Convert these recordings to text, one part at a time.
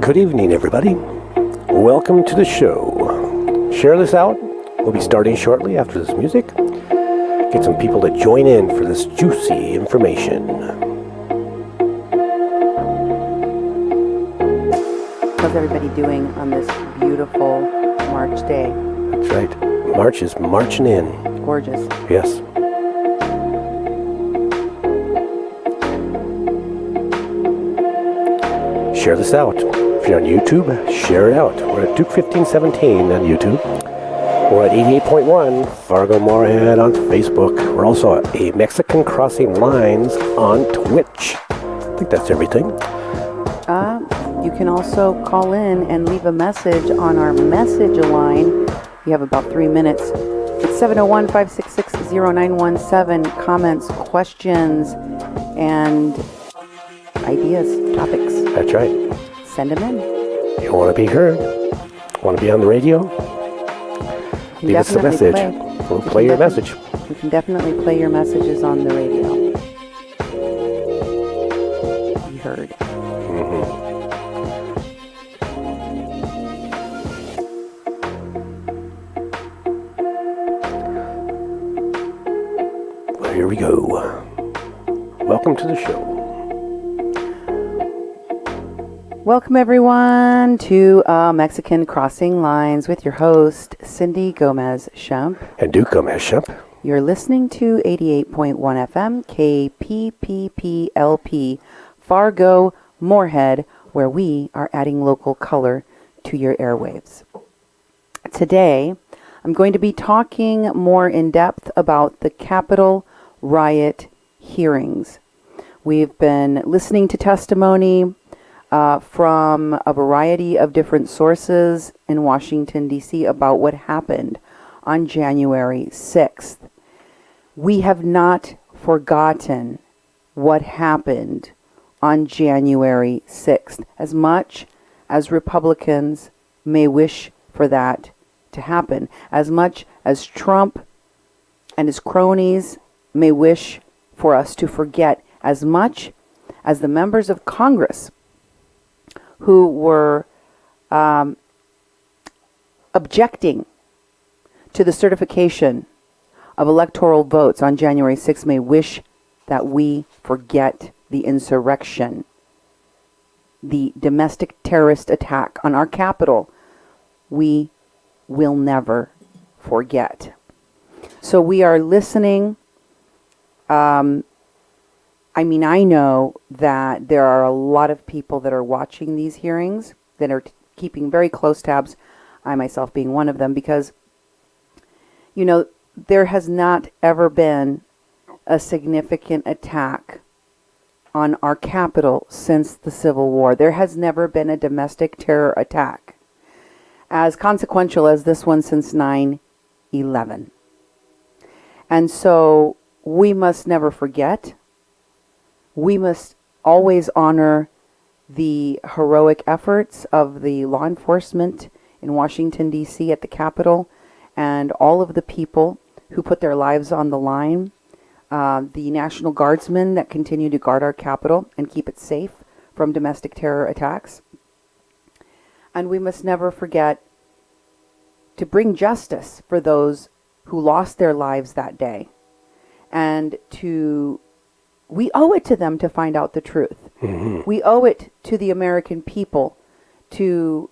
Good evening, everybody. Welcome to the show. Share this out. We'll be starting shortly after this music. Get some people to join in for this juicy information. How's everybody doing on this beautiful March day? That's right. March is marching in. Gorgeous. Yes. Share this out. If you're on YouTube, share it out. We're at Duke 1517 on YouTube. We're at 88.1 Fargo Moorhead on Facebook. We're also at a Mexican Crossing Lines on Twitch. I think that's everything. You can also call in and leave a message on our message line. You have about 3 minutes. It's 701-566-0917. Comments, questions, and ideas, topics. That's right. Send them in. You want to be heard? Want to be on the radio? Leave us a message. We'll play your message. You can definitely play your messages on the radio. Be heard. Well, here we go. Welcome to the show. Welcome, everyone, to Mexican Crossing Lines with your host, Cindy Gomez-Schempp. And Duke Gomez-Schempp. You're listening to 88.1 FM, KPPPLP, Fargo, Moorhead, where we are adding local color to your airwaves. Today, I'm going to be talking more in depth about the Capitol riot hearings. We've been listening to testimony from a variety of different sources in Washington, D.C. about what happened on January 6th. We have not forgotten what happened on January 6th, as much as Republicans may wish for that to happen, as much as Trump and his cronies may wish for us to forget, as much as the members of Congress who were objecting to the certification of electoral votes on January 6th may wish that we forget the insurrection, the domestic terrorist attack on our capital. We will never forget. So we are listening. I know that there are a lot of people that are watching these hearings that are keeping very close tabs, I myself being one of them, because, there has not ever been a significant attack on our capital since the Civil War. There has never been a domestic terror attack as consequential as this one since 9/11. And so we must never forget. We must always honor the heroic efforts of the law enforcement in Washington, D.C. at the Capitol, and all of the people who put their lives on the line, the National Guardsmen that continue to guard our Capitol and keep it safe from domestic terror attacks. And we must never forget to bring justice for those who lost their lives that day, and we owe it to them to find out the truth. Mm-hmm. We owe it to the American people to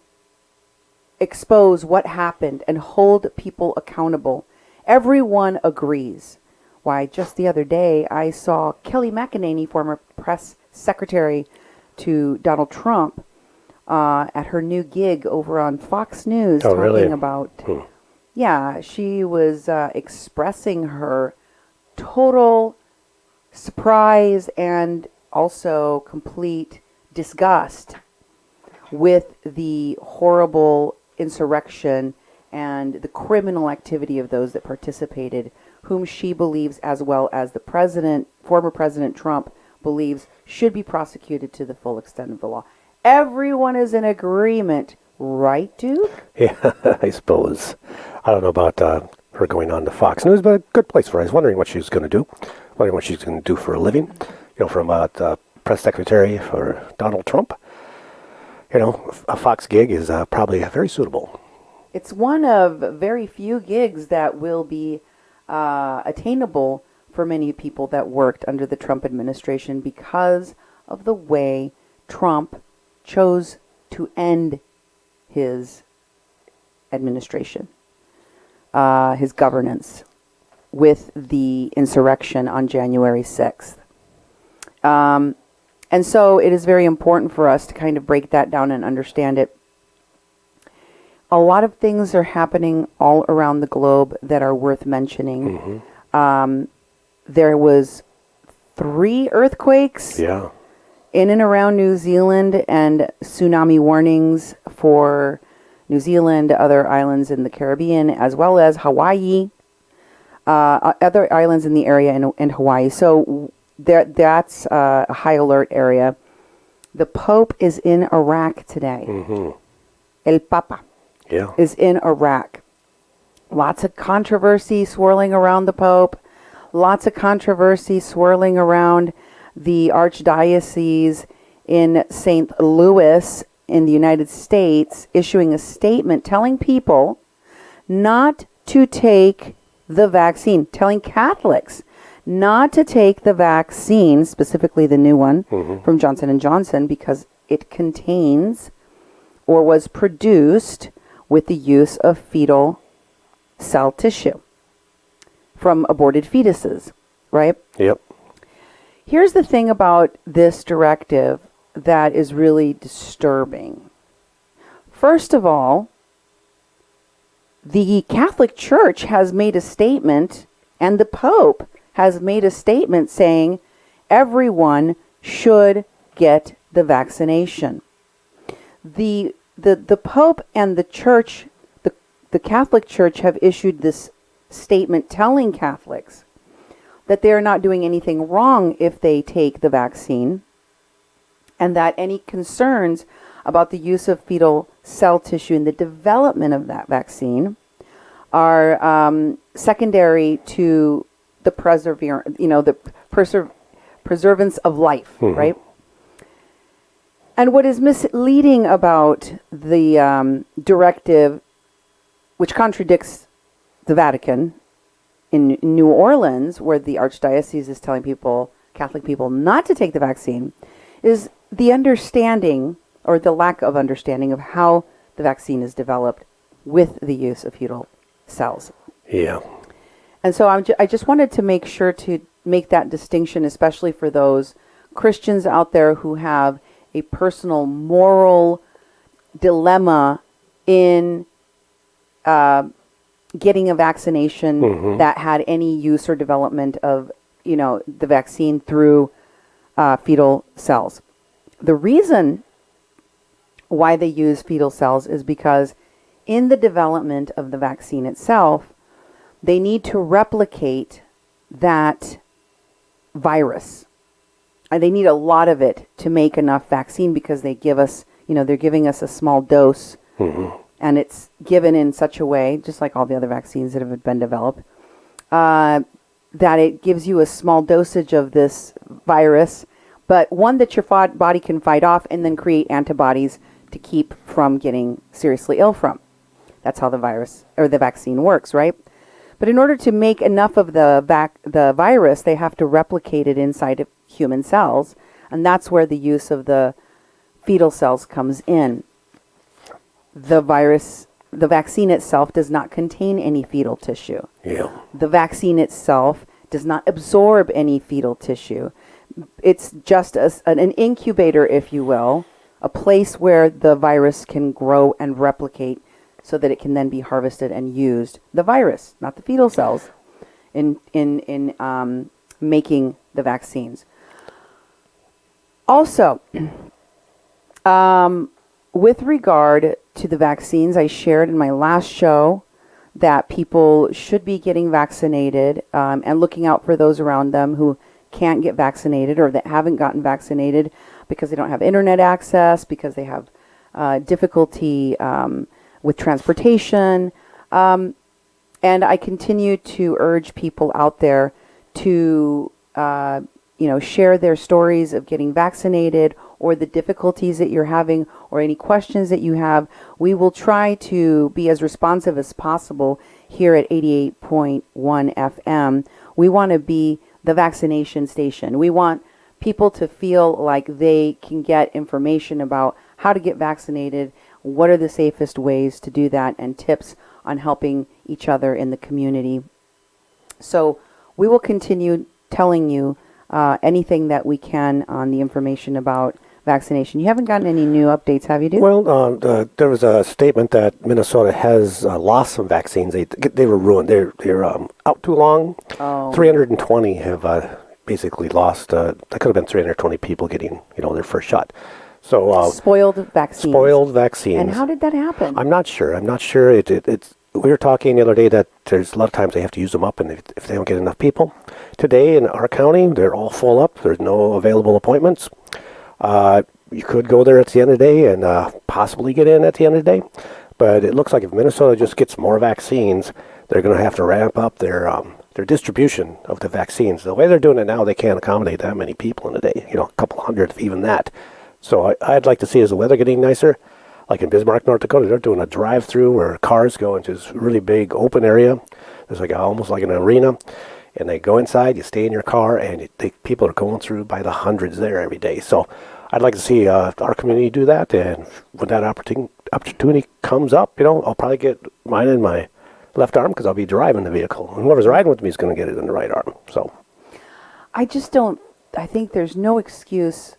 expose what happened and hold people accountable. Everyone agrees. Why, just the other day, I saw Kelly McEnany, former press secretary to Donald Trump, at her new gig over on Fox News, talking about, she was expressing her total surprise and also complete disgust with the horrible insurrection and the criminal activity of those that participated, whom she believes, as well as the former President Trump, believes should be prosecuted to the full extent of the law. Everyone is in agreement, right, Duke? Yeah, I suppose. I don't know about her going on to Fox News, but a good place for her. I was wondering what she was going to do. Wondering what she's going to do for a living. From the press secretary for Donald Trump. a Fox gig is probably very suitable. It's one of very few gigs that will be attainable for many people that worked under the Trump administration because of the way Trump chose to end his administration, his governance, with the insurrection on January 6th. And so it is very important for us to kind of break that down and understand it. A lot of things are happening all around the globe that are worth mentioning. There was 3 earthquakes in and around New Zealand, and tsunami warnings for New Zealand, other islands in the Caribbean, as well as Hawaii, other islands in the area in Hawaii. So that's a high alert area. The Pope is in Iraq today. El Papa is in Iraq. Lots of controversy swirling around the Pope. Lots of controversy swirling around the Archdiocese in St. Louis in the United States, issuing a statement telling people not to take the vaccine, telling Catholics not to take the vaccine, specifically the new one from Johnson & Johnson, because it contains or was produced with the use of fetal cell tissue from aborted fetuses, right? Yep. Here's the thing about this directive that is really disturbing. First of all, the Catholic Church has made a statement, and the Pope has made a statement saying everyone should get the vaccination. The Pope and the Church, the Catholic Church, have issued this statement telling Catholics that they are not doing anything wrong if they take the vaccine, and that any concerns about the use of fetal cell tissue in the development of that vaccine are secondary to the preservance of life, right? And what is misleading about the directive, which contradicts the Vatican in New Orleans, where the Archdiocese is telling people, Catholic people, not to take the vaccine, is the understanding or the lack of understanding of how the vaccine is developed with the use of fetal cells. Yeah. And so I just wanted to make sure to make that distinction, especially for those Christians out there who have a personal moral dilemma in getting a vaccination that had any use or development of, the vaccine through fetal cells. The reason why they use fetal cells is because in the development of the vaccine itself, they need to replicate that virus. And they need a lot of it to make enough vaccine, because they give us, they're giving us a small dose, and it's given in such a way, just like all the other vaccines that have been developed, that it gives you a small dosage of this virus, but one that your body can fight off and then create antibodies to keep from getting seriously ill from. That's how the virus or the vaccine works, right? But in order to make enough of the virus, they have to replicate it inside of human cells, and that's where the use of the fetal cells comes in. The vaccine itself does not contain any fetal tissue. Yeah. The vaccine itself does not absorb any fetal tissue. It's just an incubator, if you will, a place where the virus can grow and replicate so that it can then be harvested and used. The virus, not the fetal cells, in making the vaccines. Also, with regard to the vaccines, I shared in my last show that people should be getting vaccinated and looking out for those around them who can't get vaccinated or that haven't gotten vaccinated because they don't have internet access, because they have difficulty with transportation. And I continue to urge people out there to, share their stories of getting vaccinated or the difficulties that you're having or any questions that you have, we will try to be as responsive as possible here at 88.1 FM. We want to be the vaccination station. We want people to feel like they can get information about how to get vaccinated, what are the safest ways to do that, and tips on helping each other in the community. So we will continue telling you anything that we can on the information about vaccination. You haven't gotten any new updates, have you, dude? Well, there was a statement that Minnesota has lost some vaccines. They were ruined. They're out too long. Oh. 320 have basically lost. That could have been 320 people getting their first shot. So Spoiled vaccines. spoiled vaccines. And how did that happen? I'm not sure. It's. We were talking the other day that there's a lot of times they have to use them up, and if they don't get enough people. Today in our county, they're all full up. There's no available appointments. You could go there at the end of the day and possibly get in at the end of the day. But it looks like if Minnesota just gets more vaccines, they're going to have to ramp up their distribution of the vaccines. The way they're doing it now, they can't accommodate that many people in a day, a couple hundred, if even that. So I'd like to see, as the weather getting nicer, like in Bismarck, North Dakota, they're doing a drive-through where cars go into this really big open area. There's almost like an arena. And they go inside, you stay in your car, and people are going through by the hundreds there every day. So I'd like to see our community do that. And when that opportunity comes up, I'll probably get mine in my left arm because I'll be driving the vehicle. And whoever's riding with me is going to get it in the right arm. So I think there's no excuse.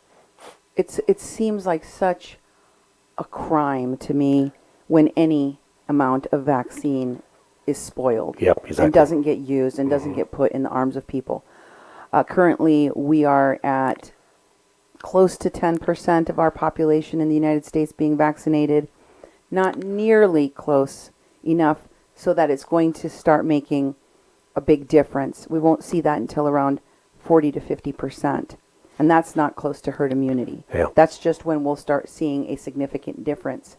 It seems like such a crime to me when any amount of vaccine is spoiled. Yep, exactly. And doesn't get used and doesn't get put in the arms of people. Currently, we are at close to 10% of our population in the United States being vaccinated. Not nearly close enough so that it's going to start making a big difference. We won't see that until around 40 to 50%. And that's not close to herd immunity. Yeah. That's just when we'll start seeing a significant difference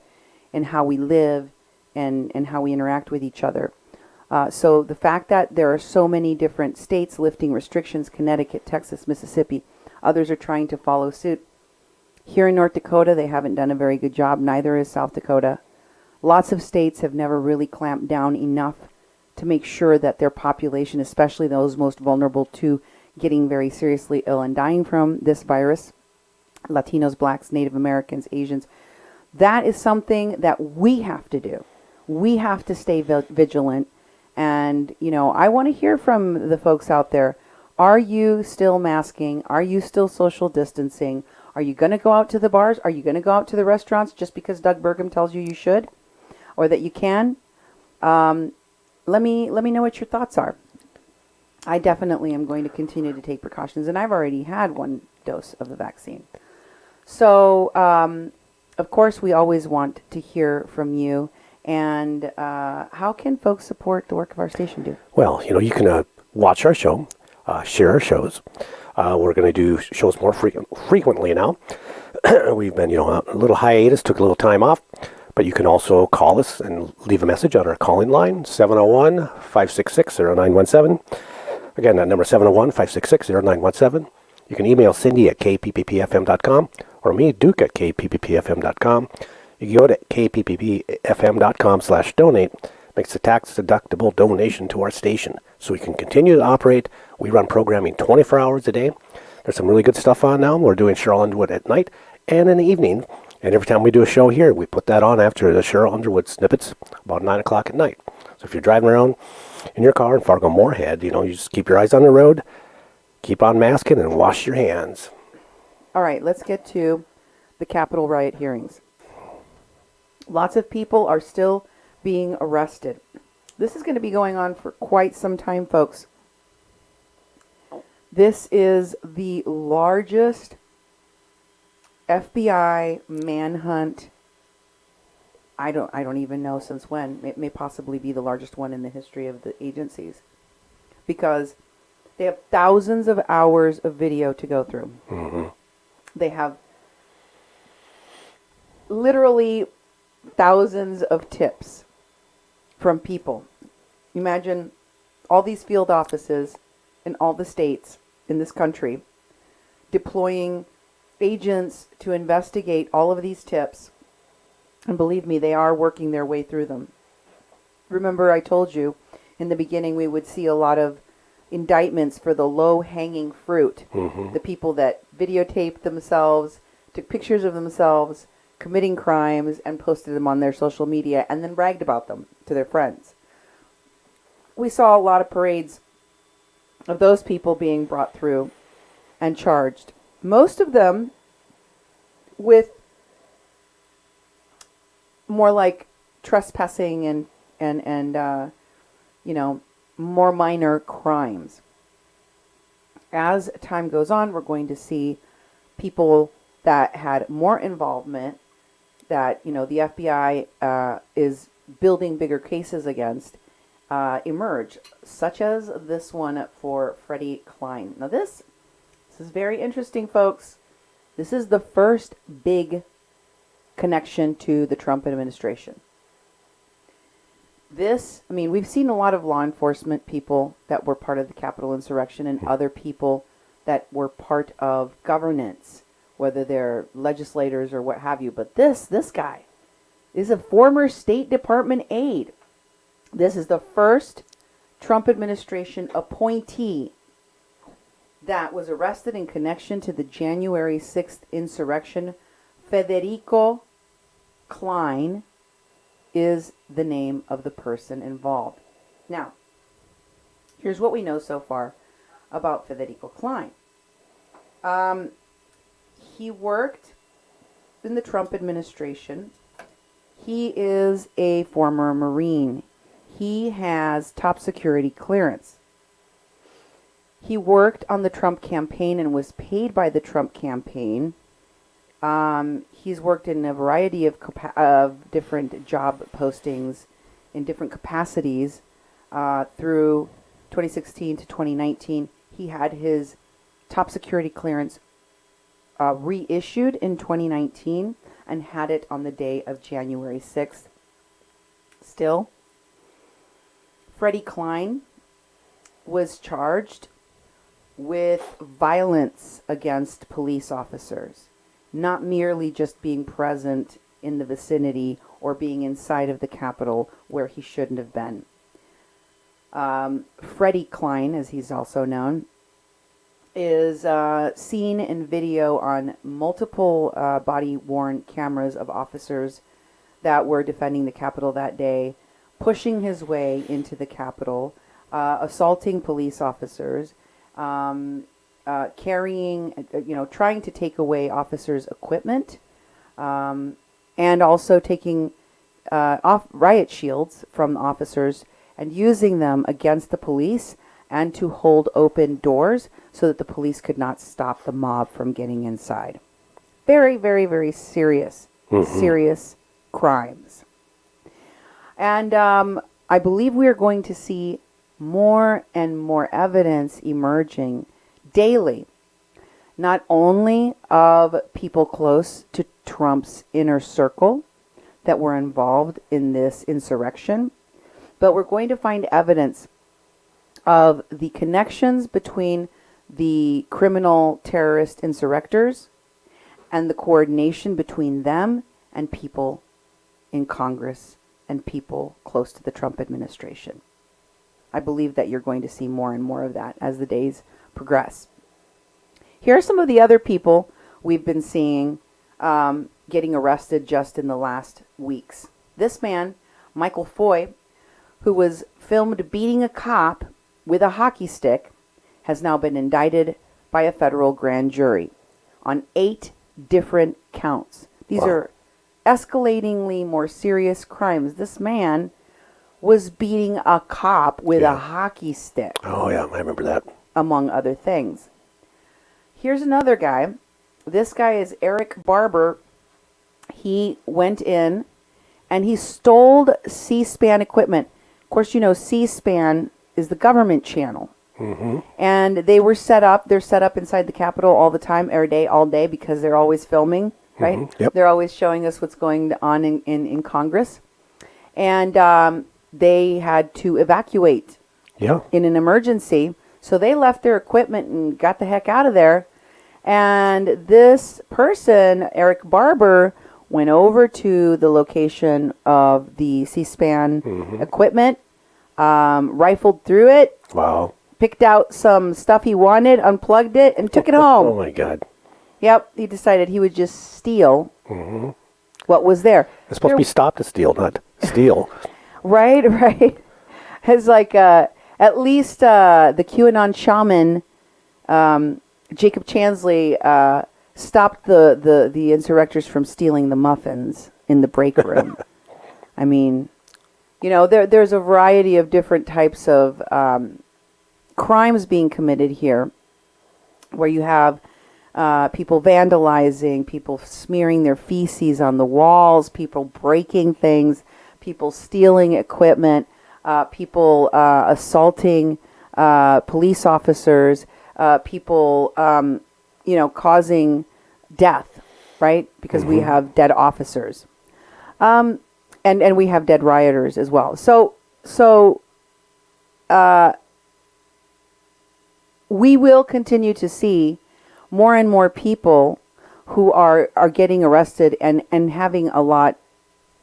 in how we live and how we interact with each other. So the fact that there are so many different states lifting restrictions, Connecticut, Texas, Mississippi, others are trying to follow suit. Here in North Dakota, they haven't done a very good job. Neither is South Dakota. Lots of states have never really clamped down enough to make sure that their population, especially those most vulnerable to getting very seriously ill and dying from this virus, Latinos, Blacks, Native Americans, Asians, that is something that we have to do. We have to stay vigilant. And, I want to hear from the folks out there. Are you still masking? Are you still social distancing? Are you going to go out to the bars? Are you going to go out to the restaurants just because Doug Burgum tells you should or that you can? Let me know what your thoughts are. I definitely am going to continue to take precautions, and I've already had one dose of the vaccine. So, of course, we always want to hear from you. And how can folks support the work of our station, dude? Well, you can watch our show, share our shows. We're going to do shows more frequently now. We've been, a little hiatus, took a little time off. But you can also call us and leave a message on our call-in line, 701-566-0917. Again, that number 701-566-0917. You can email Cindy at kpppfm.com or me, Duke, at kpppfm.com. You can go to kpppfm.com/donate. Makes a tax-deductible donation to our station so we can continue to operate. We run programming 24 hours a day. There's some really good stuff on now. We're doing Cheryl Underwood at night and in the evening. And every time we do a show here, we put that on after the Cheryl Underwood snippets about 9 o'clock at night. So if you're driving around in your car in Fargo-Moorhead, you just keep your eyes on the road, keep on masking, and wash your hands. All right, let's get to the Capitol riot hearings. Lots of people are still being arrested. This is going to be going on for quite some time, folks. This is the largest FBI manhunt. I don't even know since when. It may possibly be the largest one in the history of the agencies, because they have thousands of hours of video to go through. Mm-hmm. They have literally thousands of tips from people. Imagine all these field offices in all the states in this country deploying agents to investigate all of these tips. And believe me, they are working their way through them. Remember, I told you in the beginning we would see a lot of indictments for the low-hanging fruit. The people that videotaped themselves, took pictures of themselves, committing crimes, and posted them on their social media, and then bragged about them to their friends. We saw a lot of parades of those people being brought through and charged. Most of them with more like trespassing and more minor crimes. As time goes on, we're going to see people that had more involvement, that the FBI is building bigger cases against, emerge, such as this one for Freddie Klein. Now this is very interesting, folks. This is the first big connection to the Trump administration. We've seen a lot of law enforcement people that were part of the Capitol insurrection and other people that were part of governance, whether they're legislators or what have you. But this guy is a former State Department aide. This is the first Trump administration appointee that was arrested in connection to the January 6th insurrection. Federico Klein is the name of the person involved. Now, here's what we know so far about Federico Klein. He worked in the Trump administration. He is a former Marine. He has top security clearance. He worked on the Trump campaign and was paid by the Trump campaign. He's worked in a variety of different job postings in different capacities through 2016 to 2019. He had his top security clearance reissued in 2019 and had it on the day of January 6th. Still, Freddie Klein was charged with violence against police officers, not merely just being present in the vicinity or being inside of the Capitol where he shouldn't have been. Freddie Klein, as he's also known, is seen in video on multiple body-worn cameras of officers that were defending the Capitol that day, pushing his way into the Capitol, assaulting police officers, carrying, trying to take away officers' equipment, and also taking off riot shields from officers and using them against the police and to hold open doors so that the police could not stop the mob from getting inside. Very, very, very serious, serious crimes. And I believe we are going to see more and more evidence emerging daily, not only of people close to Trump's inner circle that were involved in this insurrection, but we're going to find evidence of the connections between the criminal terrorist insurrectors and the coordination between them and people in Congress and people close to the Trump administration. I believe that you're going to see more and more of that as the days progress. Here are some of the other people we've been seeing getting arrested just in the last weeks. This man, Michael Foy, who was filmed beating a cop with a hockey stick, has now been indicted by a federal grand jury on 8 different counts. These are escalatingly more serious crimes. This man was beating a cop with a hockey stick. Oh, yeah, I remember that. Among other things. Here's another guy. This guy is Eric Barber. He went in and he stole C-SPAN equipment. Of course, C-SPAN is the government channel. And they're set up inside the Capitol all the time, all day, because they're always filming, right? Yep. They're always showing us what's going on in Congress. And they had to evacuate in an emergency. So they left their equipment and got the heck out of there. And this person, Eric Barber, went over to the location of the C-SPAN equipment, rifled through it. Wow. Picked out some stuff he wanted, unplugged it, and took it home. Oh, my God. Yep, he decided he would just steal what was there. It's supposed to be stop to steal, not steal. Right. It's like at least the QAnon shaman, Jacob Chansley, stopped the insurrectors from stealing the muffins in the break room. I mean, there's a variety of different types of crimes being committed here, where you have people vandalizing, people smearing their feces on the walls, people breaking things, people stealing equipment, people assaulting police officers, people, causing death, right? Because we have dead officers. And we have dead rioters as well. So we will continue to see more and more people who are getting arrested and having a lot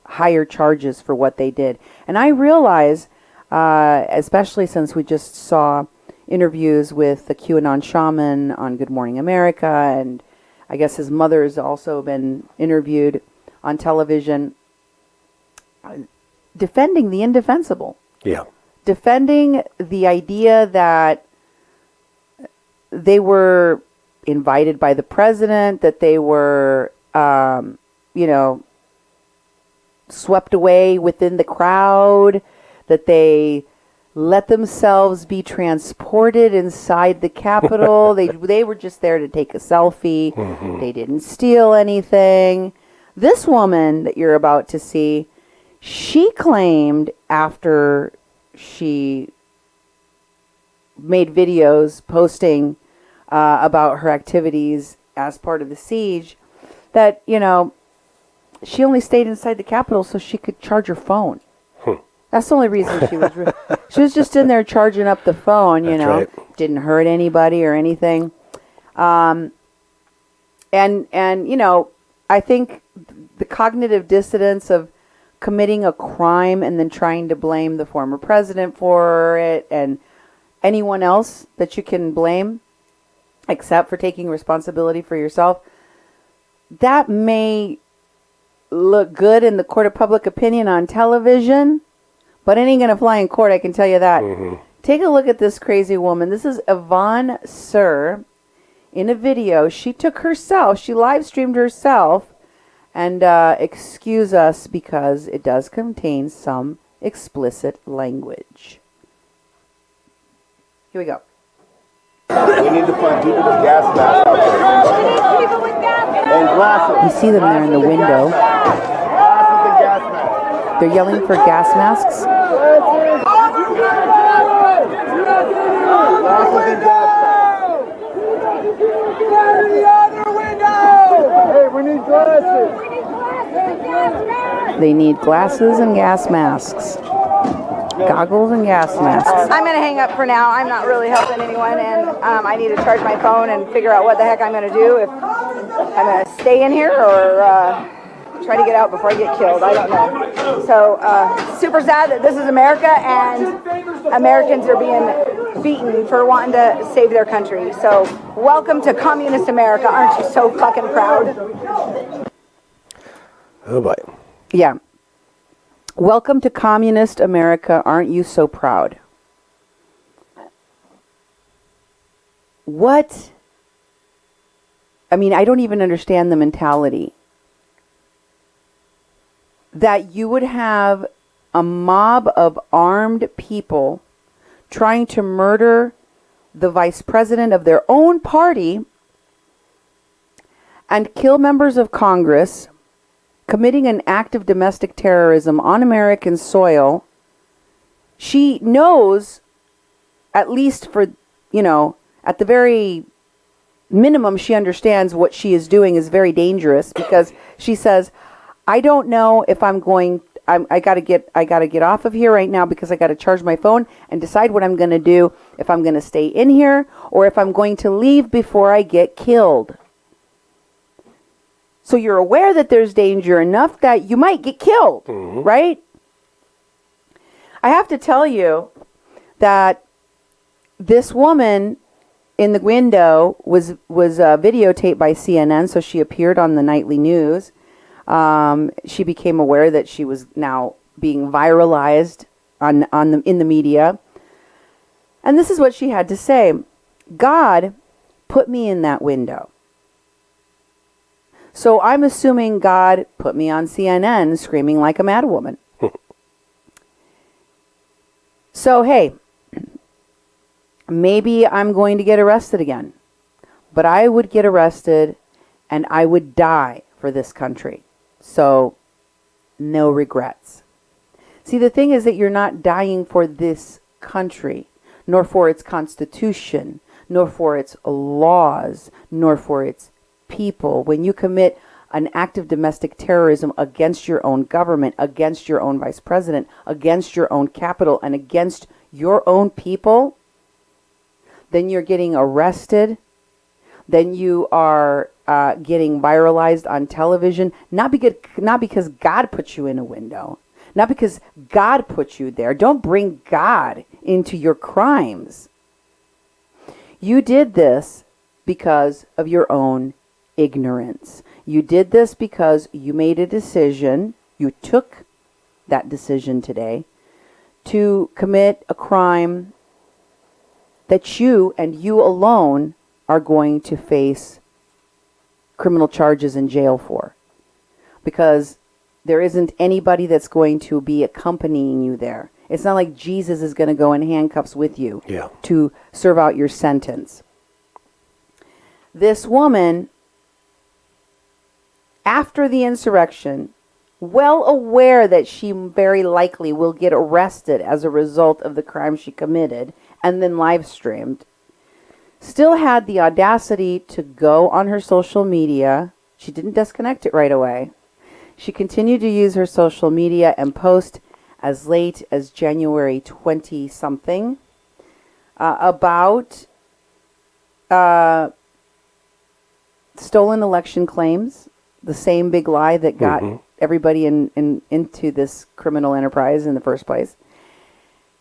higher charges for what they did. And I realize, especially since we just saw interviews with the QAnon shaman on Good Morning America, and I guess his mother has also been interviewed on television, defending the indefensible. Yeah. Defending the idea that they were invited by the president, that they were, swept away within the crowd, that they let themselves be transported inside the Capitol. They were just there to take a selfie. They didn't steal anything. This woman that you're about to see, she claimed after she made videos posting about her activities as part of the siege, that, she only stayed inside the Capitol so she could charge her phone. That's the only reason she was. She was just in there charging up the phone, That's right. Didn't hurt anybody or anything. And I think the cognitive dissonance of committing a crime and then trying to blame the former president for it and anyone else that you can blame, except for taking responsibility for yourself, that may look good in the court of public opinion on television, but it ain't going to fly in court, I can tell you that. Take a look at this crazy woman. This is Yvonne Sir in a video. She took herself, she live streamed herself, and excuse us because it does contain some explicit language. Here we go. We need to find people with gas masks out there. We need people with gas masks. And glasses. You see them there in the window. Glasses and gas masks. They're yelling for gas masks. Glasses and gas masks. Hey, we need glasses. We need glasses and gas masks. They need glasses and gas masks. Goggles and gas masks. I'm going to hang up for now. I'm not really helping anyone, and I need to charge my phone and figure out what the heck I'm going to do. If I'm going to stay in here or try to get out before I get killed. I don't know. So, super sad that this is America, and Americans are being beaten for wanting to save their country. So, welcome to communist America. Aren't you so fucking proud? Oh, boy. Yeah. Welcome to communist America. Aren't you so proud? What? I mean, I don't even understand the mentality that you would have a mob of armed people trying to murder the vice president of their own party and kill members of Congress, committing an act of domestic terrorism on American soil. She knows, at least for, at the very minimum, she understands what she is doing is very dangerous, because she says, I don't know if I'm going, I gotta get off of here right now because I gotta charge my phone and decide what I'm gonna do, if I'm gonna stay in here or if I'm going to leave before I get killed. So you're aware that there's danger enough that you might get killed, right? I have to tell you that this woman in the window was videotaped by CNN, so she appeared on the nightly news. She became aware that she was now being viralized in the media. And this is what she had to say. God put me in that window. So I'm assuming God put me on CNN screaming like a mad woman. So, hey, maybe I'm going to get arrested again. But I would get arrested and I would die for this country. So, no regrets. See, the thing is that you're not dying for this country, nor for its constitution, nor for its laws, nor for its people. When you commit an act of domestic terrorism against your own government, against your own vice president, against your own capital, and against your own people, then you're getting arrested. Then you are getting viralized on television, not because God put you in a window, not because God put you there. Don't bring God into your crimes. You did this because of your own ignorance. You did this because you made a decision. You took that decision today to commit a crime that you and you alone are going to face criminal charges in jail for. Because there isn't anybody that's going to be accompanying you there. It's not like Jesus is going to go in handcuffs with you to serve out your sentence. This woman, after the insurrection, well aware that she very likely will get arrested as a result of the crime she committed and then live streamed, still had the audacity to go on her social media. She didn't disconnect it right away. She continued to use her social media and post as late as January 20-something about stolen election claims, the same big lie that got everybody into this criminal enterprise in the first place.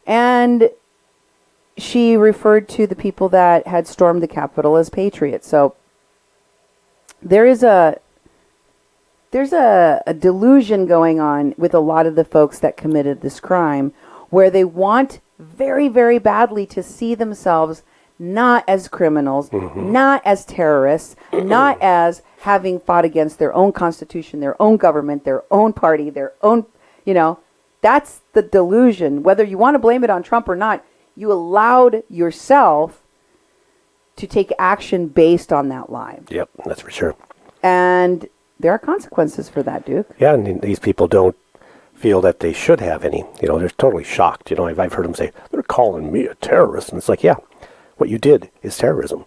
And she referred to the people that had stormed the Capitol as patriots. So there's a delusion going on with a lot of the folks that committed this crime, where they want very, very badly to see themselves not as criminals, not as terrorists, not as having fought against their own constitution, their own government, their own party, their own, that's the delusion. Whether you want to blame it on Trump or not, you allowed yourself to take action based on that lie. Yep, that's for sure. And there are consequences for that, Duke. Yeah, and these people don't feel that they should have any. They're totally shocked. I've heard them say, they're calling me a terrorist. And it's like, yeah, what you did is terrorism.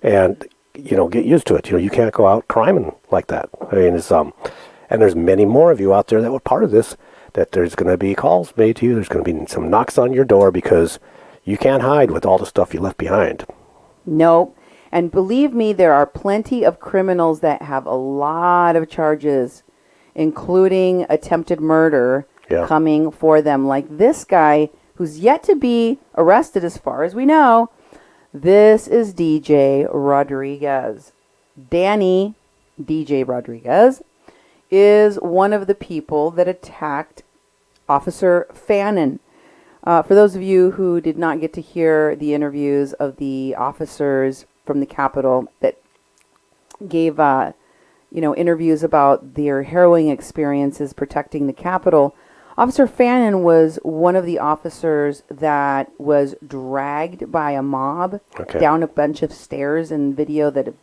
And, get used to it. You can't go out criming like that. I mean, it's, and there's many more of you out there that were part of this, that there's going to be calls made to you. There's going to be some knocks on your door because you can't hide with all the stuff you left behind. No. And believe me, there are plenty of criminals that have a lot of charges, including attempted murder, coming for them. Like this guy, who's yet to be arrested as far as we know. This is DJ Rodriguez. Danny DJ Rodriguez is one of the people that attacked Officer Fannin. For those of you who did not get to hear the interviews of the officers from the Capitol that gave, interviews about their harrowing experiences protecting the Capitol, Officer Fannin was one of the officers that was dragged by a mob down a bunch of stairs in video that have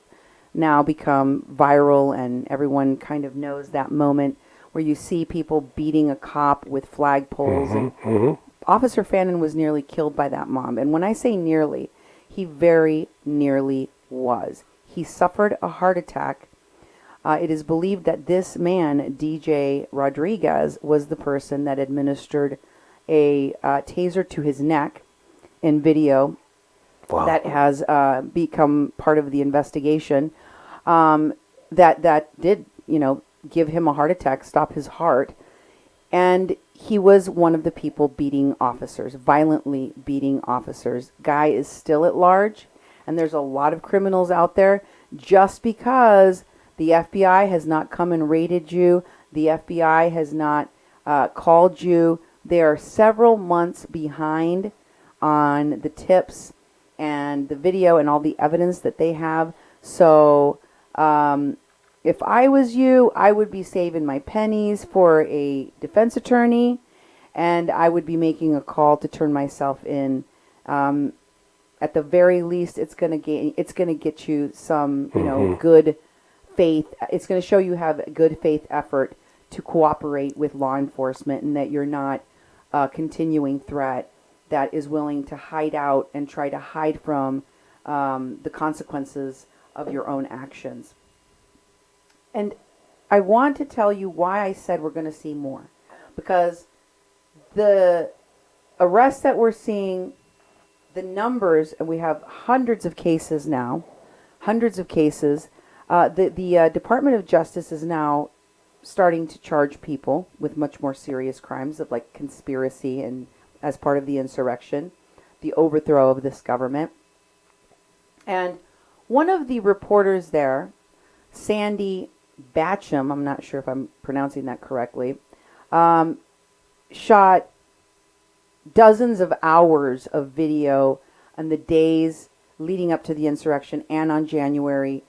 now become viral, and everyone kind of knows that moment where you see people beating a cop with flagpoles. Officer Fannin was nearly killed by that mob. And when I say nearly, he very nearly was. He suffered a heart attack It is believed that this man, DJ Rodriguez, was the person that administered a taser to his neck in video. Wow. That has become part of the investigation. That did, give him a heart attack, stop his heart. And he was one of the people beating officers, violently beating officers. Guy is still at large, and there's a lot of criminals out there. Just because the FBI has not come and raided you, the FBI has not called you, they are several months behind on the tips and the video and all the evidence that they have. So if I was you, I would be saving my pennies for a defense attorney, and I would be making a call to turn myself in. At the very least, it's gonna get you some good faith. It's going to show you have a good faith effort to cooperate with law enforcement, and that you're not a continuing threat that is willing to hide out and try to hide from the consequences of your own actions. And I want to tell you why I said we're going to see more. Because the arrests that we're seeing, the numbers, and we have hundreds of cases now, the Department of Justice is now starting to charge people with much more serious crimes of like conspiracy and as part of the insurrection, the overthrow of this government. And one of the reporters there, Sandy Batcham, I'm not sure if I'm pronouncing that correctly, shot dozens of hours of video on the days leading up to the insurrection and on January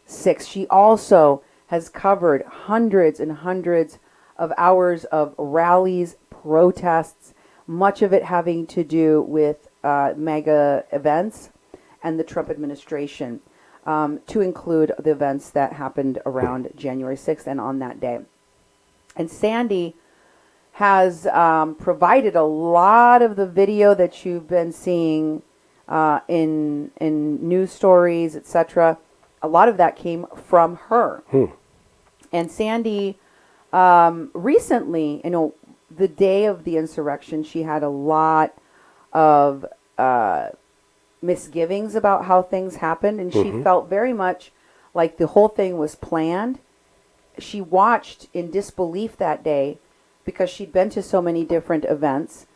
6th. She also has covered hundreds and hundreds of hours of rallies, protests, much of it having to do with mega events and the Trump administration, to include the events that happened around January 6th and on that day. And Sandy has provided a lot of the video that you've been seeing in news stories, etc. A lot of that came from her. And Sandy recently, the day of the insurrection, she had a lot of misgivings about how things happened, and she felt very much like the whole thing was planned. She watched in disbelief that day because she'd been to so many different events.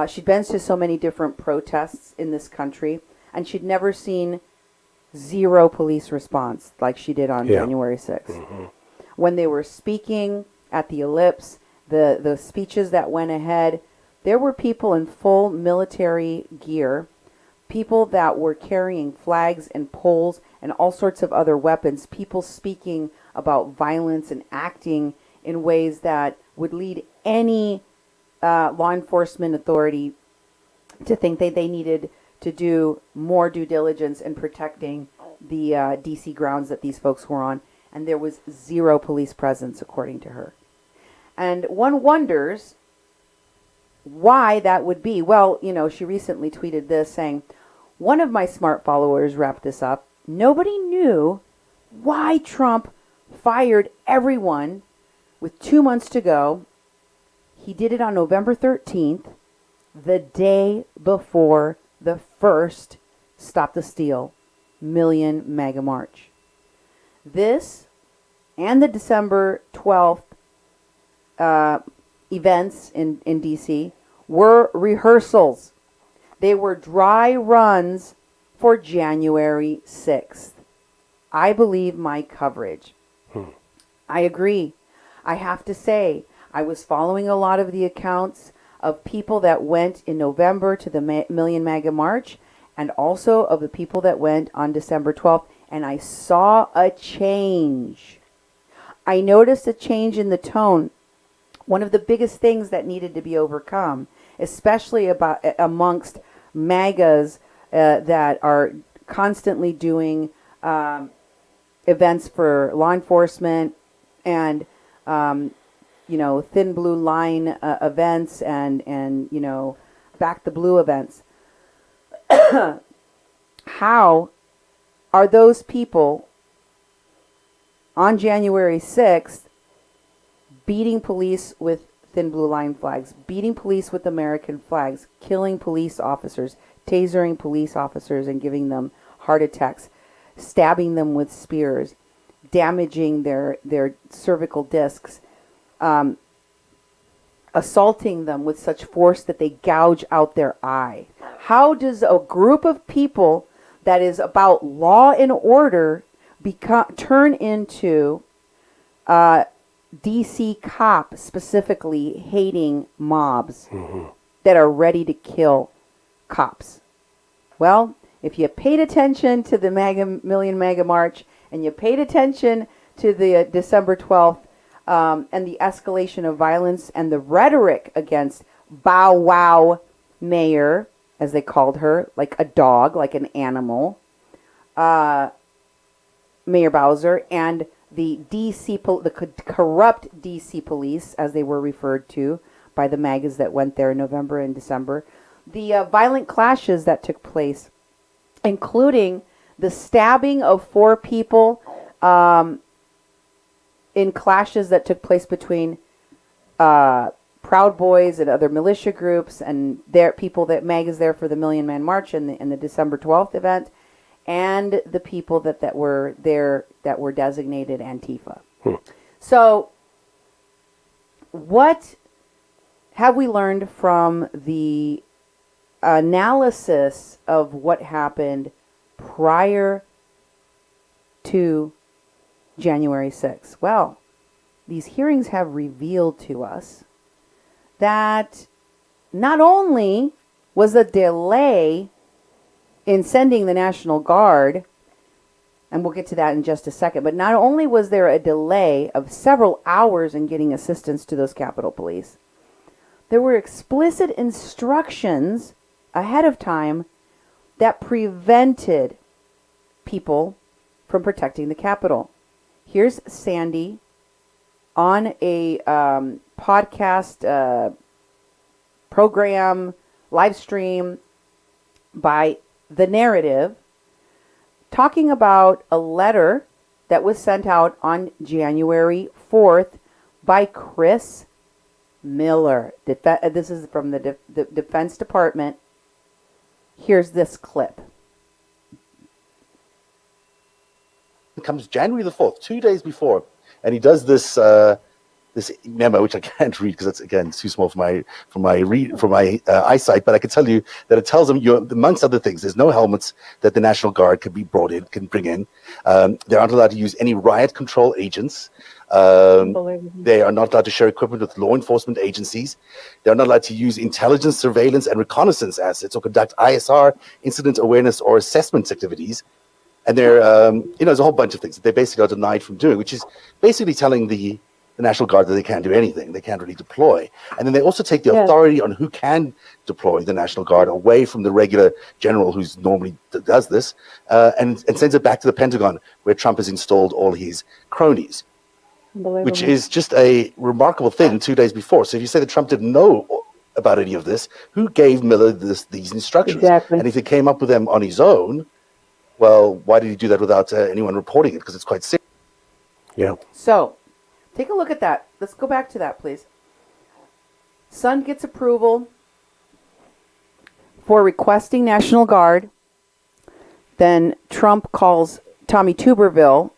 She'd been to so many different protests in this country, and she'd never seen zero police response like she did on January 6th. When they were speaking at the Ellipse, the speeches that went ahead, there were people in full military gear, people that were carrying flags and poles and all sorts of other weapons, people speaking about violence and acting in ways that would lead any law enforcement authority to think that they needed to do more due diligence in protecting the DC grounds that these folks were on. And there was zero police presence, according to her. And one wonders why that would be. Well, she recently tweeted this saying, one of my smart followers wrapped this up. Nobody knew why Trump fired everyone with 2 months to go. He did it on November 13th, the day before the first Stop the Steal Million Mega March. This and the December 12th events in DC were rehearsals. They were dry runs for January 6th. I believe my coverage. I agree. I have to say, I was following a lot of the accounts of people that went in November to the Million MAGA March, and also of the people that went on December 12th, and I saw a change. I noticed a change in the tone. One of the biggest things that needed to be overcome, especially amongst MAGAs that are constantly doing events for law enforcement and thin blue line events and back the blue events. How are those people on January 6th, beating police with thin blue line flags, beating police with American flags, killing police officers, tasering police officers and giving them heart attacks, stabbing them with spears, damaging their cervical discs, assaulting them with such force that they gouge out their eye. How does a group of people that is about law and order turn into DC cop specifically hating mobs that are ready to kill cops? Well, if you paid attention to the Million MAGA March and you paid attention to the December 12th and the escalation of violence and the rhetoric against Bow Wow Mayor, as they called her, like a dog, like an animal, Mayor Bowser, and the corrupt DC police, as they were referred to by the MAGAs that went there in November and December, the violent clashes that took place, including the stabbing of 4 people in clashes that took place between Proud Boys and other militia groups and their people that MAGAs there for the Million Man March and the December 12th event, and the people that were there that were designated Antifa. So what have we learned from the analysis of what happened prior to January 6th? Well, these hearings have revealed to us that not only was a delay in sending the National Guard, and we'll get to that in just a second, but not only was there a delay of several hours in getting assistance to those Capitol Police, there were explicit instructions ahead of time that prevented people from protecting the Capitol. Here's Sandy on a podcast program, live stream by The Narrative, talking about a letter that was sent out on January 4th by Chris Miller. This is from the Defense Department. Here's this clip. It comes January the 4th, 2 days before, and he does this this memo, which I can't read because it's, again, too small for my eyesight. But I can tell you that it tells them, amongst other things, there's no helmets that the National Guard can bring in. They aren't allowed to use any riot control agents. They are not allowed to share equipment with law enforcement agencies. They're not allowed to use intelligence, surveillance, and reconnaissance assets or conduct ISR, incident awareness, or assessment activities. And there's a whole bunch of things that they basically are denied from doing, which is basically telling the National Guard that they can't do anything. They can't really deploy. And then they also take the authority on who can deploy the National Guard away from the regular general who's normally does this, and sends it back to the Pentagon, where Trump has installed all his cronies, which is just a remarkable thing 2 days before. So if you say that Trump didn't know about any of this, who gave Miller these instructions? Exactly. And if he came up with them on his own, well, why did he do that without anyone reporting it? Because it's quite serious. Yeah. So, take a look at that. Let's go back to that, please. Sun gets approval for requesting National Guard. Then Trump calls Tommy Tuberville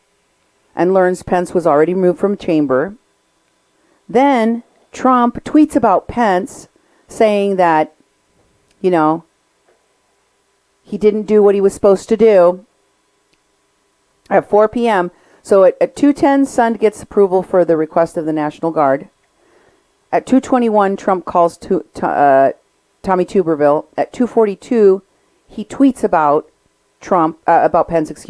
and learns Pence was already moved from chamber. Then Trump tweets about Pence, saying that, he didn't do what he was supposed to do at 4 p.m. So at 2:10, Sun gets approval for the request of the National Guard. At 2:21, Trump calls Tommy Tuberville. At 2:42, he tweets about Pence,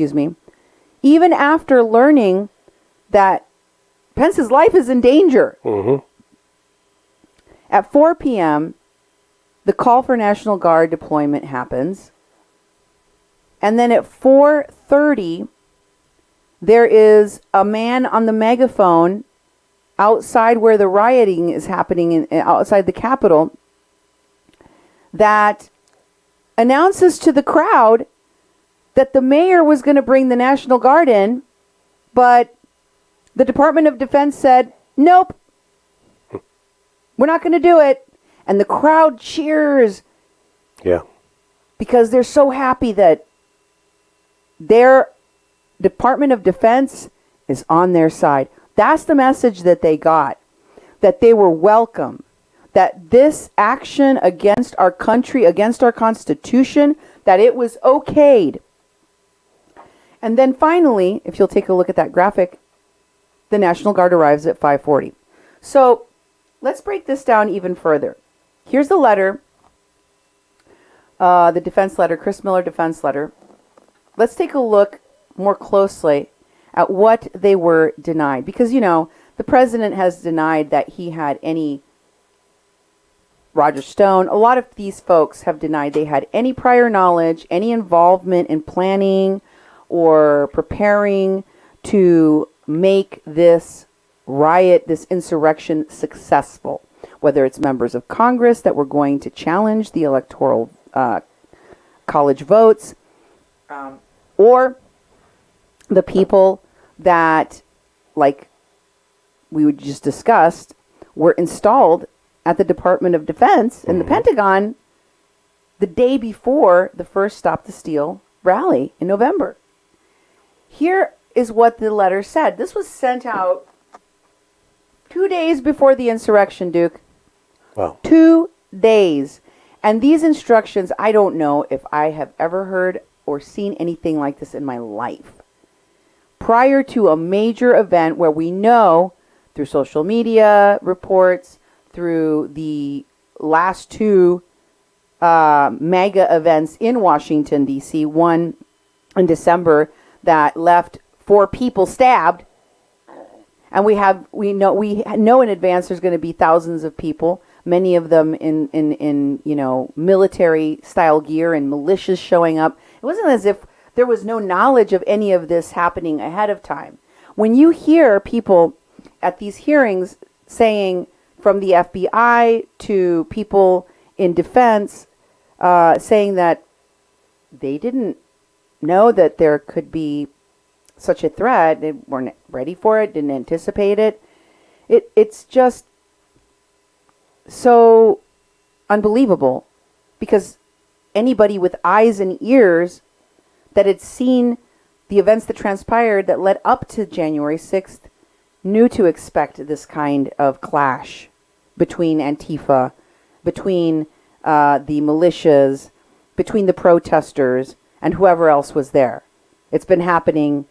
even after learning that Pence's life is in danger. Mm-hmm. At 4 p.m., the call for National Guard deployment happens. And then at 4:30, there is a man on the megaphone outside where the rioting is happening, outside the Capitol, that announces to the crowd that the mayor was going to bring the National Guard in, but The Department of Defense said, nope, we're not going to do it. And the crowd cheers Yeah. because they're so happy that their Department of Defense is on their side. That's the message that they got, that they were welcome, that this action against our country, against our Constitution, that it was okayed. And then finally, if you'll take a look at that graphic, the National Guard arrives at 5:40. So let's break this down even further. Here's the letter, the defense letter, Chris Miller defense letter. Let's take a look more closely at what they were denied. Because, you know, the president has denied that he had any, Roger Stone, a lot of these folks have denied they had any prior knowledge, any involvement in planning or preparing to make this riot, this insurrection successful. Whether it's members of Congress that were going to challenge the electoral college votes, or the people that, like we just discussed, were installed at the Department of Defense and the Pentagon the day before the first Stop the Steal rally in November. Here is what the letter said. This was sent out 2 days before the insurrection, Duke. Wow. 2 days. And these instructions, I don't know if I have ever heard or seen anything like this in my life. Prior to a major event where we know through social media reports, through the last two mega events in Washington, D.C., one in December that left 4 people stabbed, and we know in advance there's going to be thousands of people, many of them in military style gear and militias showing up. It wasn't as if there was no knowledge of any of this happening ahead of time. When you hear people at these hearings saying, from the FBI to people in defense, saying that they didn't know that there could be such a threat, they weren't ready for it, didn't anticipate it. It's just so unbelievable, because anybody with eyes and ears that had seen the events that transpired that led up to January 6th knew to expect this kind of clash between Antifa, between the militias, between the protesters, and whoever else was there. It's been happening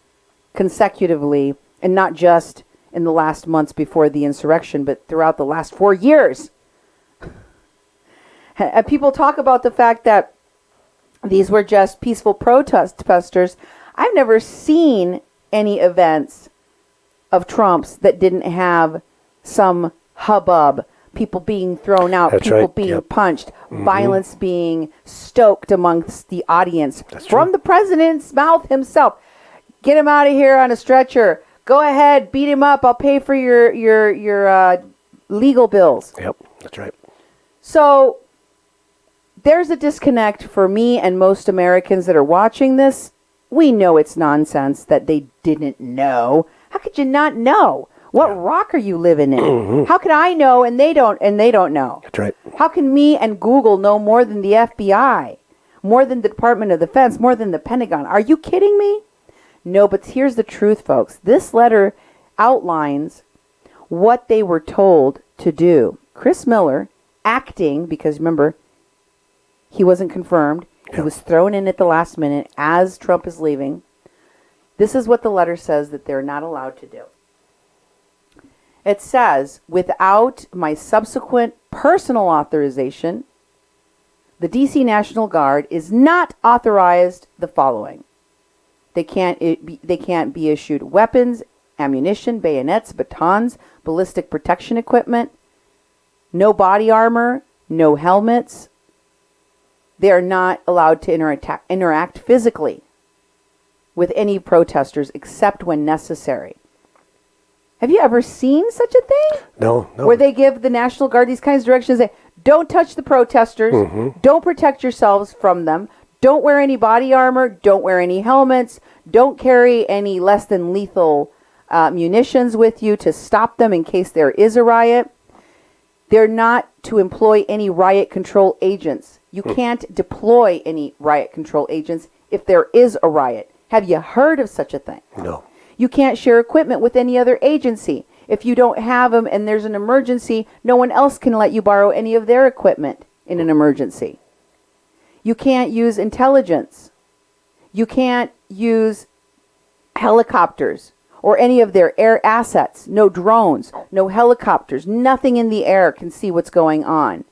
consecutively, and not just in the last months before the insurrection, but throughout the last 4 years. And people talk about the fact that these were just peaceful protesters. I've never seen any events of Trump's that didn't have some hubbub, people being thrown out, That's people right. being Yep. punched, violence being stoked amongst the audience. That's from true. the president's mouth himself. Get him out of here on a stretcher. Go ahead, beat him up. I'll pay for your legal bills. Yep. That's right. So there's a disconnect for me and most Americans that are watching this. We know it's nonsense that they didn't know. How could you not know? What rock are you living in? How can I know and they don't know? That's right. How can me and Google know more than the FBI, more than the Department of Defense, more than the Pentagon? Are you kidding me? No, but here's the truth, folks. This letter outlines what they were told to do. Chris Miller, acting, because remember, he wasn't confirmed. He was thrown in at the last minute as Trump is leaving. This is what the letter says that they're not allowed to do. It says, without my subsequent personal authorization, the DC National Guard is not authorized the following. They can't be issued weapons, ammunition, bayonets, batons, ballistic protection equipment, no body armor, no helmets. They are not allowed to interact physically with any protesters except when necessary. Have you ever seen such a thing? No. Where they give the National Guard these kinds of directions, say, don't touch the protesters, don't protect yourselves from them, don't wear any body armor, don't wear any helmets, don't carry any less than lethal munitions with you to stop them in case there is a riot. They're not to employ any riot control agents. You can't deploy any riot control agents if there is a riot. Have you heard of such a thing? No. You can't share equipment with any other agency. If you don't have them and there's an emergency, no one else can let you borrow any of their equipment in an emergency. You can't use intelligence. You can't use helicopters or any of their air assets. No drones, no helicopters. Nothing in the air can see what's going on.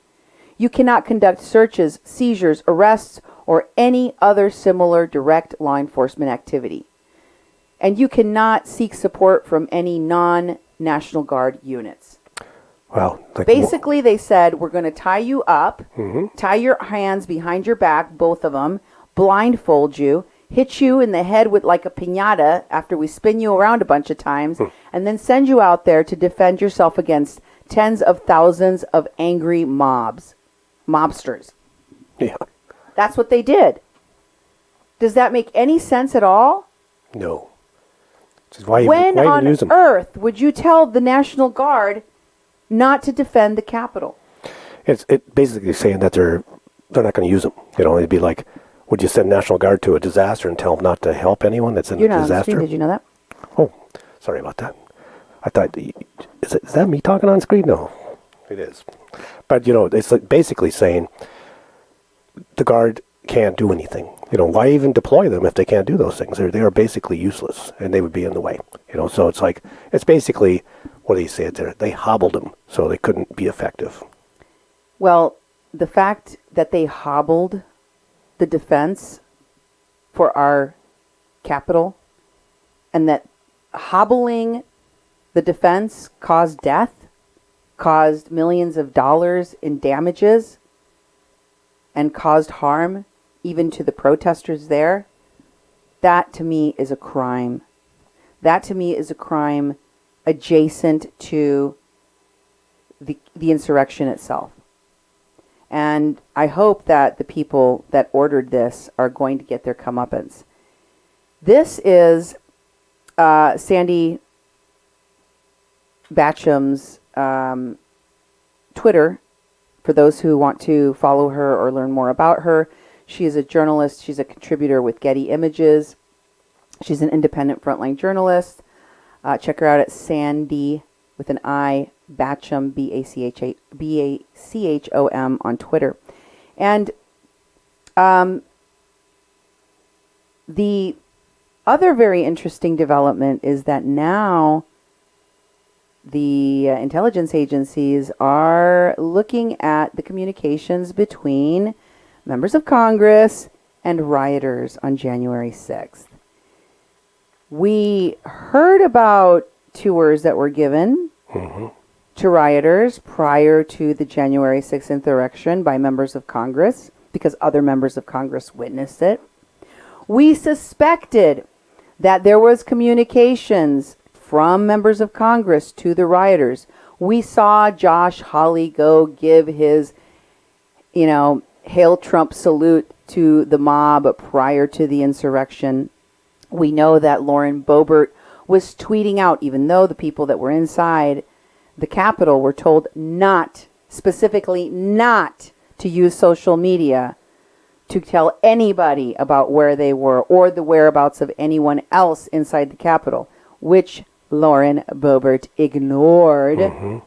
You cannot conduct searches, seizures, arrests, or any other similar direct law enforcement activity. And you cannot seek support from any non-National Guard units. Wow. Basically, they said, we're going to tie you up, tie your hands behind your back, both of them, blindfold you, hit you in the head with like a piñata after we spin you around a bunch of times, and then send you out there to defend yourself against tens of thousands of angry mobsters. Yeah. That's what they did. Does that make any sense at all? No. Why When even on use them? earth would you tell the National Guard not to defend the Capitol? It's basically saying that they're not going to use them. You know, it'd be like, would you send National Guard to a disaster and tell them not to help anyone that's in You're a not on the disaster? screen. Did you know that? Oh, sorry about that. I thought, is that me talking on screen? No, it is. But, you know, it's like basically saying the Guard can't do anything. You know, why even deploy them if they can't do those things? They are basically useless, and they would be in the way. You know, so it's like, it's basically, what do you say it there? They hobbled them so they couldn't be effective. Well, the fact that they hobbled the defense for our Capitol, and that hobbling the defense caused death, caused millions of dollars in damages, and caused harm even to the protesters there, that to me is a crime. That to me is a crime adjacent to the insurrection itself. And I hope that the people that ordered this are going to get their comeuppance. This is Sandy Batcham's Twitter, for those who want to follow her or learn more about her. She is a journalist. She's a contributor with Getty Images. She's an independent frontline journalist. Check her out at Sandy with an I, Batcham, Bachom on Twitter. And the other very interesting development is that now the intelligence agencies are looking at the communications between members of Congress and rioters on January 6th. We heard about tours that were given to rioters prior to the January 6th insurrection by members of Congress because other members of Congress witnessed it. We suspected that there was communications from members of Congress to the rioters. We saw Josh Hawley go give his, Hail Trump salute to the mob prior to the insurrection. We know that Lauren Boebert was tweeting out, even though the people that were inside the Capitol were told specifically not to use social media to tell anybody about where they were or the whereabouts of anyone else inside the Capitol, which Lauren Boebert ignored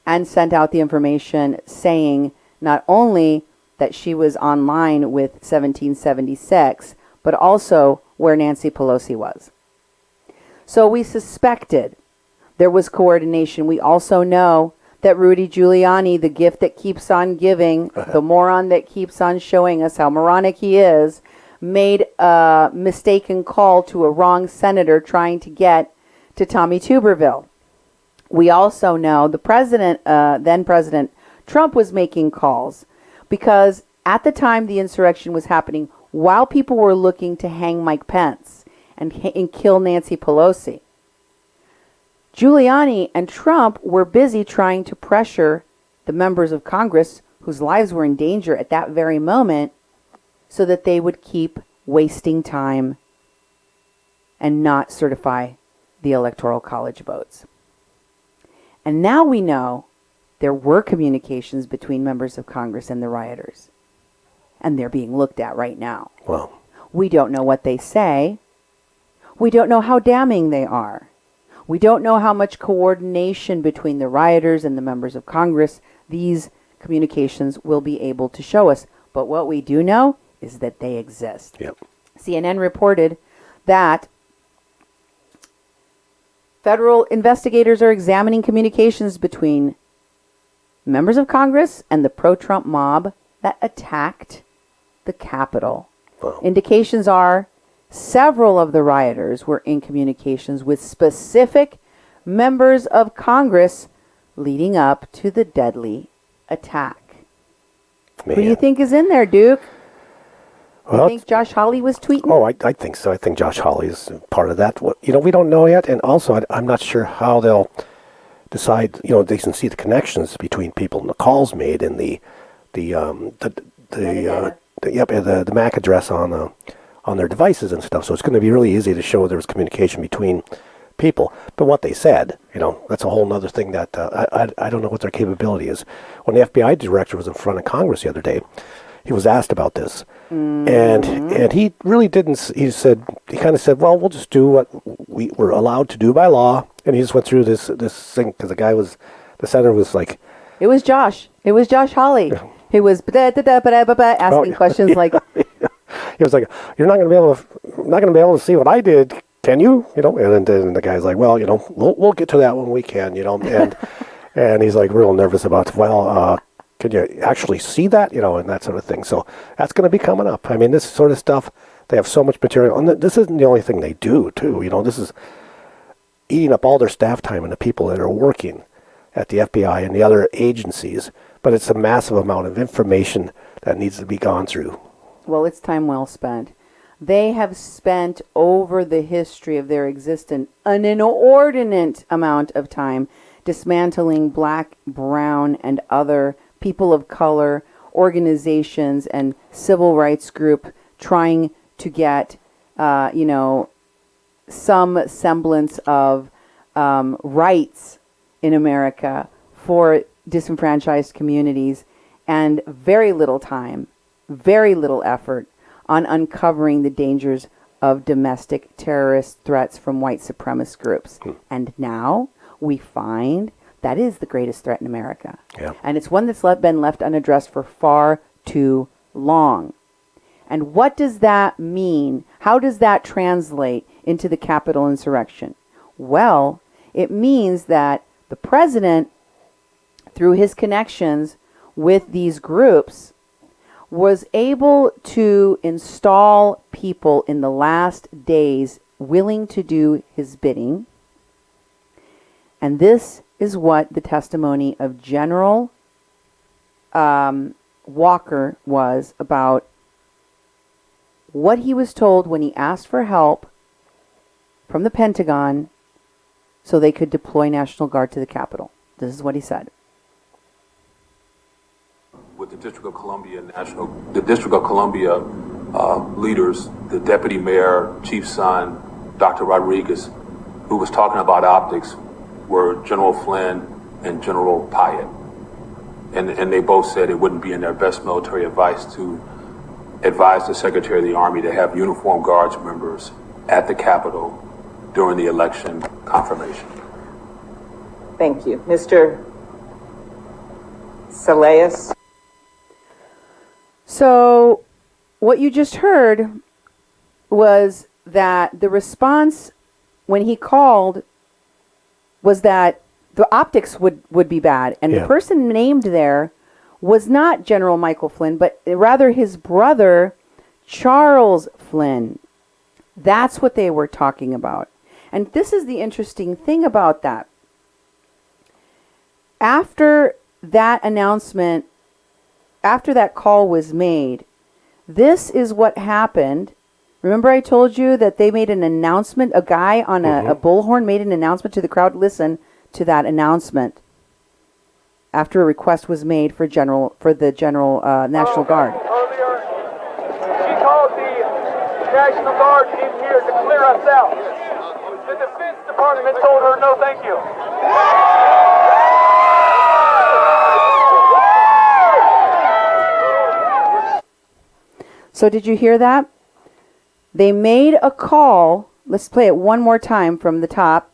and sent out the information saying not only that she was online with 1776, but also where Nancy Pelosi was. So we suspected there was coordination. We also know that Rudy Giuliani, the gift that keeps on giving, the moron that keeps on showing us how moronic he is, made a mistaken call to a wrong senator trying to get to Tommy Tuberville. We also know the president, then President Trump, was making calls because at the time the insurrection was happening, while people were looking to hang Mike Pence and kill Nancy Pelosi, Giuliani and Trump were busy trying to pressure the members of Congress whose lives were in danger at that very moment so that they would keep wasting time and not certify the Electoral College votes. And now we know there were communications between members of Congress and the rioters. And they're being looked at right now. Well, We don't know what they say. We don't know how damning they are. We don't know how much coordination between the rioters and the members of Congress these communications will be able to show us. But what we do know is that they exist. yep. CNN reported that federal investigators are examining communications between members of Congress and the pro-Trump mob that attacked the Capitol. Wow. Indications are several of the rioters were in communications with specific members of Congress leading up to the deadly attack. Who do you Man. think is in there, Duke? Well, You think Josh Hawley was tweeting? oh, I think so. I think Josh Hawley is part of that. You know, we don't know yet, and also I'm not sure how they'll decide. You know, they can see the connections between people and the calls made and the MAC address on their devices and stuff. So it's going to be really easy to show there was communication between people. But what they said, you know, that's a whole other thing that I don't know what their capability is. When the FBI director was in front of Congress the other day, he was asked about this, and he really didn't. He kind of said, "Well, we'll just do what we were allowed to do by law." And he just went through this thing because the senator was like, It was Josh. It was Josh Hawley. He was asking questions like, he was like, "You're not going to be able to see what I did, can you?" You know, and then the guy's like, "Well, you know, we'll get to that when we can," you know, and and he's like real nervous about, well, can you actually see that, you know, and that sort of thing. So that's going to be coming up. I mean, this sort of stuff, they have so much material, and this isn't the only thing they do, too. You know, this is eating up all their staff time and the people that are working at the FBI and the other agencies. But it's a massive amount of information that needs to be gone through. well, it's time well spent. They have spent over the history of their existence an inordinate amount of time dismantling black, brown, and other people of color organizations and civil rights group trying to get, some semblance of rights in America for disenfranchised communities, and very little time, very little effort on uncovering the dangers of domestic terrorist threats from white supremacist groups. And now we find that is the greatest threat in America. Yeah. And it's one that's been left unaddressed for far too long. And what does that mean? How does that translate into the Capitol insurrection? Well, it means that the president, through his connections with these groups, was able to install people in the last days willing to do his bidding. And this is what the testimony of General Walker was about what he was told when he asked for help from the Pentagon so they could deploy National Guard to the Capitol. This is what he said. With the District of Columbia leaders, the deputy mayor, chief son, Dr. Rodriguez, who was talking about optics, were General Flynn and General Pyatt. And they both said it wouldn't be in their best military advice to advise the Secretary of the Army to have uniformed guards members at the Capitol during the election confirmation. Thank you. Mr. Salayas. So what you just heard was that the response when he called was that the optics would be bad. And the person named there was not General Michael Flynn, but rather his brother, Charles Flynn. That's what they were talking about. And this is the interesting thing about that. After that announcement, after that call was made, this is what happened. Remember I told you that they made an announcement, a guy on a bullhorn made an announcement to the crowd. Listen to that announcement after a request was made for the National Guard. Earlier, she called the National Guard in here to clear us out. The Defense Department told her no thank you. So did you hear that? They made a call. Let's play it one more time from the top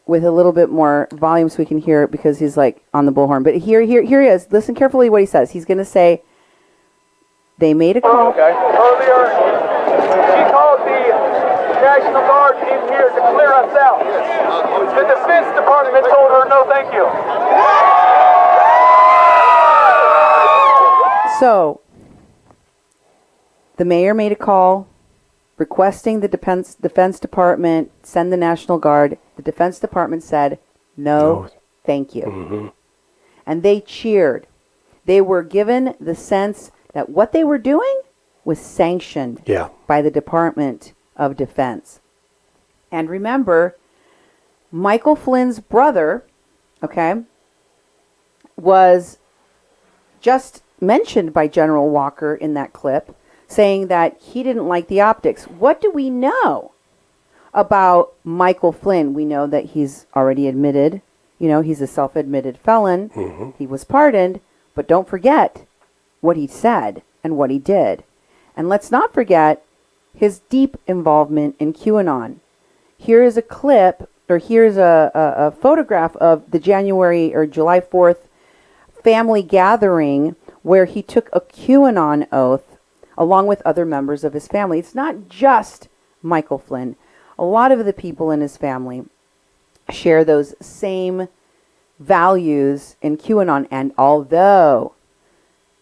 with a little bit more volume so we can hear it, because he's like on the bullhorn. But here he is. Listen carefully what he says. He's going to say, they made a call. Okay. Earlier, she called the National Guard in here to clear us out. The Defense Department told her no thank you. So the mayor made a call requesting the Defense Department send the National Guard. The Defense Department said, no, thank you. Mm-hmm. And they cheered. They were given the sense that what they were doing was sanctioned by the Department of Defense. And remember, Michael Flynn's brother, was just mentioned by General Walker in that clip, saying that he didn't like the optics. What do we know about Michael Flynn? We know that he's already admitted, he's a self-admitted felon. Mm-hmm. He was pardoned, but don't forget what he said and what he did. And let's not forget his deep involvement in QAnon. Here is a clip, or here's a photograph of the January or July 4th family gathering where he took a QAnon oath along with other members of his family. It's not just Michael Flynn. A lot of the people in his family share those same values in QAnon. And although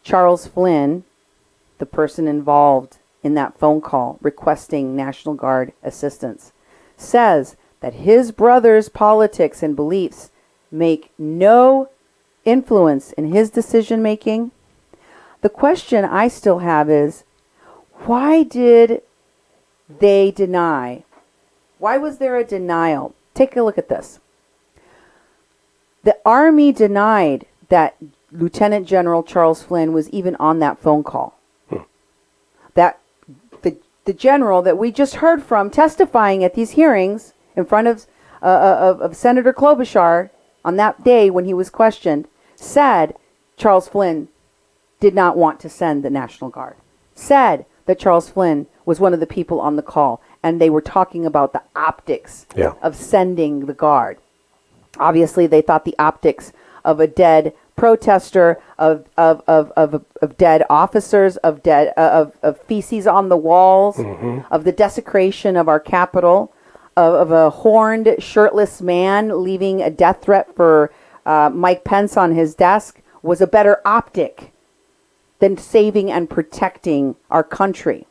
Charles Flynn, the person involved in that phone call requesting National Guard assistance, says that his brother's politics and beliefs make no influence in his decision making, the question I still have is, why did they deny? Why was there a denial? Take a look at this. The Army denied that Lieutenant General Charles Flynn was even on that phone call. That the general that we just heard from testifying at these hearings in front of Senator Klobuchar on that day when he was questioned, said Charles Flynn did not want to send the National Guard. Said that Charles Flynn was one of the people on the call, and they were talking about the optics of sending the Guard. Obviously, they thought the optics of a dead protester, of dead officers, of feces on the walls, of the desecration of our Capitol, of a horned, shirtless man leaving a death threat for Mike Pence on his desk was a better optic than saving and protecting our country.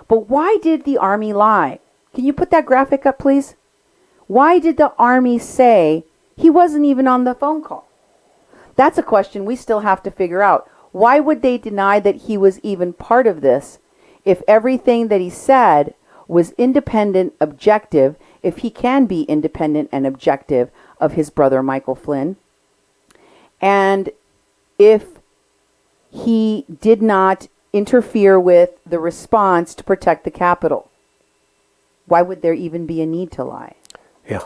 But why did the Army lie? Can you put that graphic up, please? Why did the Army say he wasn't even on the phone call? That's a question we still have to figure out. Why would they deny that he was even part of this if everything that he said was independent, objective, if he can be independent and objective of his brother Michael Flynn, and if he did not interfere with the response to protect the Capitol? Why would there even be a need to lie? Yeah.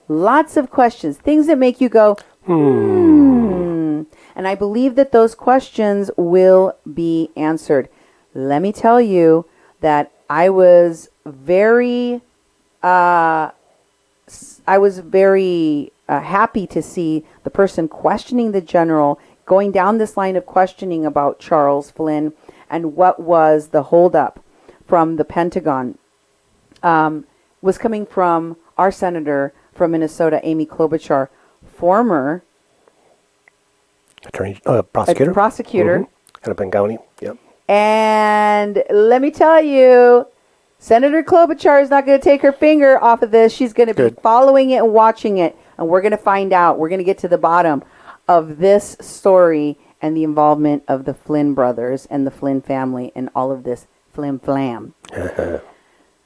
Lots of questions, things that make you go, And I believe that those questions will be answered. Let me tell you that I was very happy to see the person questioning the general going down this line of questioning about Charles Flynn and what was the holdup from the Pentagon, was coming from our senator from Minnesota, Amy Klobuchar, former prosecutor. Hennepin County. Yep. And let me tell you, Senator Klobuchar is not going to take her finger off of this. She's going to be following it and watching it. And we're going to find out. We're going to get to the bottom of this story and the involvement of the Flynn brothers and the Flynn family and all of this flim flam.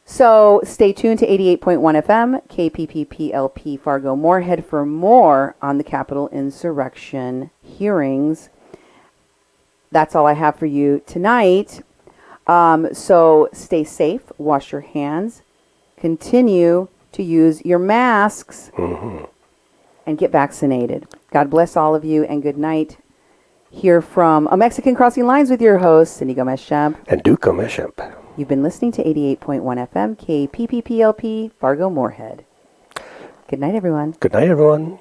So stay tuned to 88.1 FM, KPPPLP Fargo Moorhead for more on the Capitol insurrection hearings. That's all I have for you tonight. So stay safe, wash your hands, continue to use your masks and get vaccinated. God bless all of you, and good night. Hear from A Mexican Crossing Lines with your host, Cindy Gomez-Schempp. And Duke Gomez-Schempp. You've been listening to 88.1 FM, KPPPLP, Fargo Moorhead. Good night, everyone. Good night, everyone.